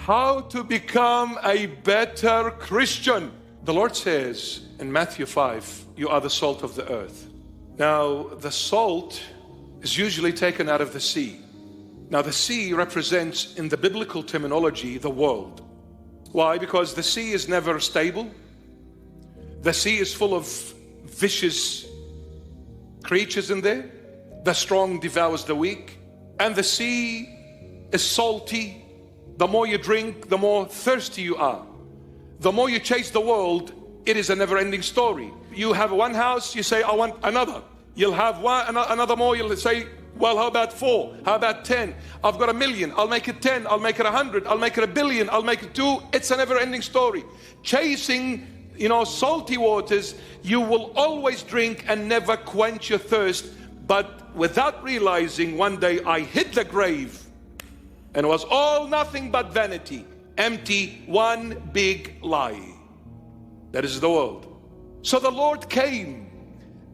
how to become a better Christian. The Lord says in Matthew 5, you are the salt of the earth. Now, the salt is usually taken out of the sea. Now, the sea represents, in the biblical terminology, the world. Why? Because the sea is never stable. The sea is full of vicious creatures in there. The strong devours the weak. And the sea is salty. The more you drink, the more thirsty you are. The more you chase the world, it is a never-ending story. You have one house, you say, I want another. You'll have another more, you'll say, well, how about 4? How about 10? I've got 1 million, I'll make it 10, I'll make it 100, I'll make it 1 billion, I'll make it 2. It's a never-ending story. Chasing, salty waters, you will always drink and never quench your thirst. But without realizing, one day I hit the grave and it was all nothing but vanity, empty, one big lie. That is the world. So the Lord came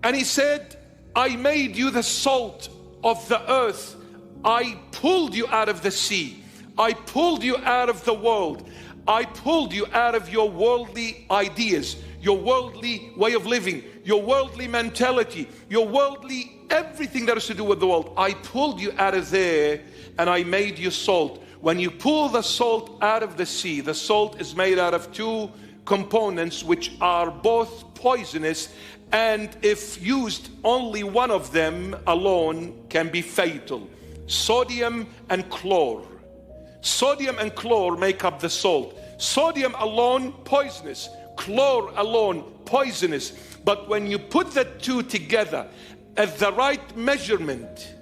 and He said, I made you the salt of the earth. I pulled you out of the sea. I pulled you out of the world. I pulled you out of your worldly ideas, your worldly way of living, your worldly mentality, your worldly everything that has to do with the world. I pulled you out of there and I made you salt. When you pull the salt out of the sea, the salt is made out of 2 components which are both poisonous, and if used, only one of them alone can be fatal. Sodium and chlor. Sodium and chlor make up the salt. Sodium alone, poisonous. Chlor alone, poisonous. But when you put the 2 together at the right measurement,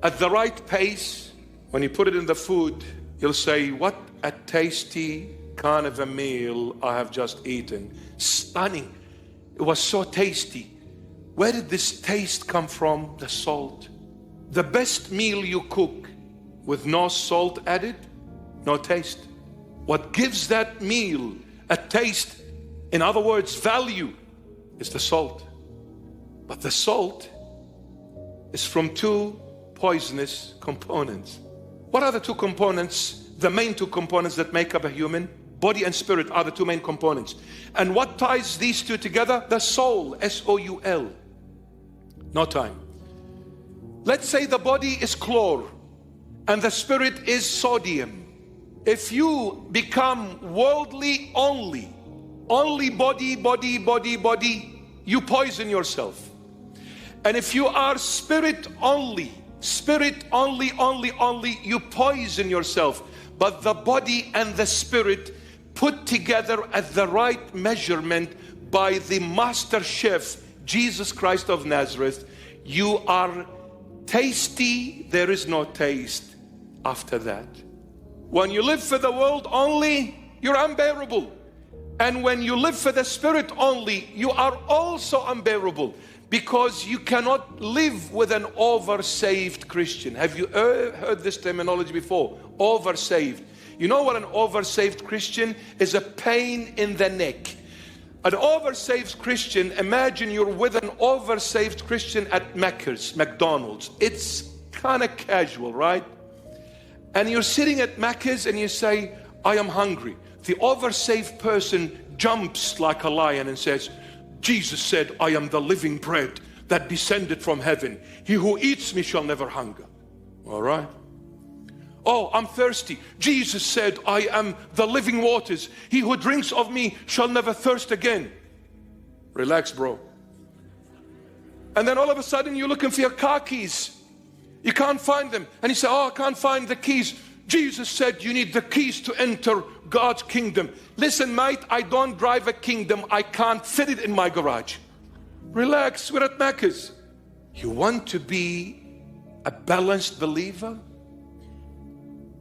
at the right pace, when you put it in the food, you'll say, what a tasty kind of a meal I have just eaten. Stunning. It was so tasty. Where did this taste come from? The salt. The best meal you cook with no salt added, no taste. What gives that meal a taste, in other words, value, is the salt. But the salt is from 2 poisonous components. What are the 2 components? The main 2 components that make up a human? Body and spirit are the 2 main components. And what ties these 2 together? The soul, S-O-U-L. No time. Let's say the body is chlor and the spirit is sodium. If you become worldly only body, you poison yourself. And if you are spirit only, you poison yourself. But the body and the spirit put together at the right measurement by the master chef, Jesus Christ of Nazareth, you are tasty. There is no taste after that. When you live for the world only, you're unbearable. And when you live for the spirit only, you are also unbearable, because you cannot live with an oversaved Christian. Have you heard this terminology before? Oversaved. You know what an oversaved Christian is? A pain in the neck. An oversaved Christian, imagine you're with an oversaved Christian at Macca's, McDonald's. It's kind of casual, right? And you're sitting at Macca's and you say, I am hungry. The oversaved person jumps like a lion and says, Jesus said, I am the living bread that descended from heaven. He who eats me shall never hunger. All right. Oh, I'm thirsty. Jesus said, I am the living waters. He who drinks of me shall never thirst again. Relax, bro. And then all of a sudden you're looking for your car keys. You can't find them. And you say, oh, I can't find the keys. Jesus said you need the keys to enter God's kingdom. Listen, mate, I don't drive a kingdom. I can't fit it in my garage. Relax, we're at Macca's. You want to be a balanced believer?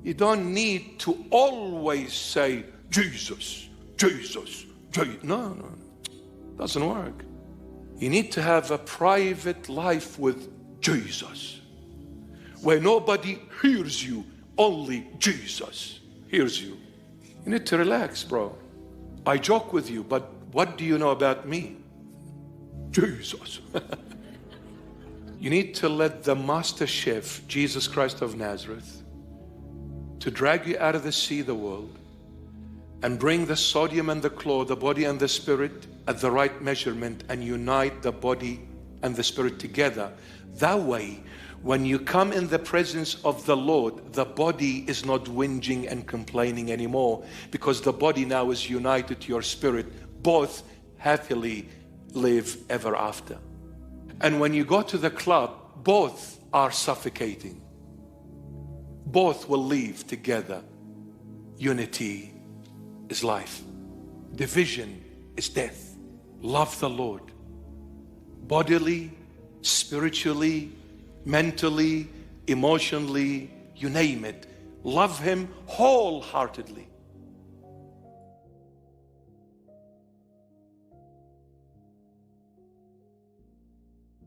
You don't need to always say, Jesus, Jesus, Jesus. No. Doesn't work. You need to have a private life with Jesus, where nobody hears you, only Jesus hears you. You need to relax, bro. I joke with you, but what do you know about me? Jesus. You need to let the master chef, Jesus Christ of Nazareth, to drag you out of the sea, the world, and bring the sodium and the chlor, the body and the spirit, at the right measurement, and unite the body and the spirit together. That way, when you come in the presence of the Lord, the body is not whinging and complaining anymore, because the body now is united to your spirit. Both happily live ever after. And when you go to the club, both are suffocating. Both will leave together. Unity is life. Division is death. Love the Lord. Bodily, spiritually, mentally, emotionally, you name it. Love Him wholeheartedly.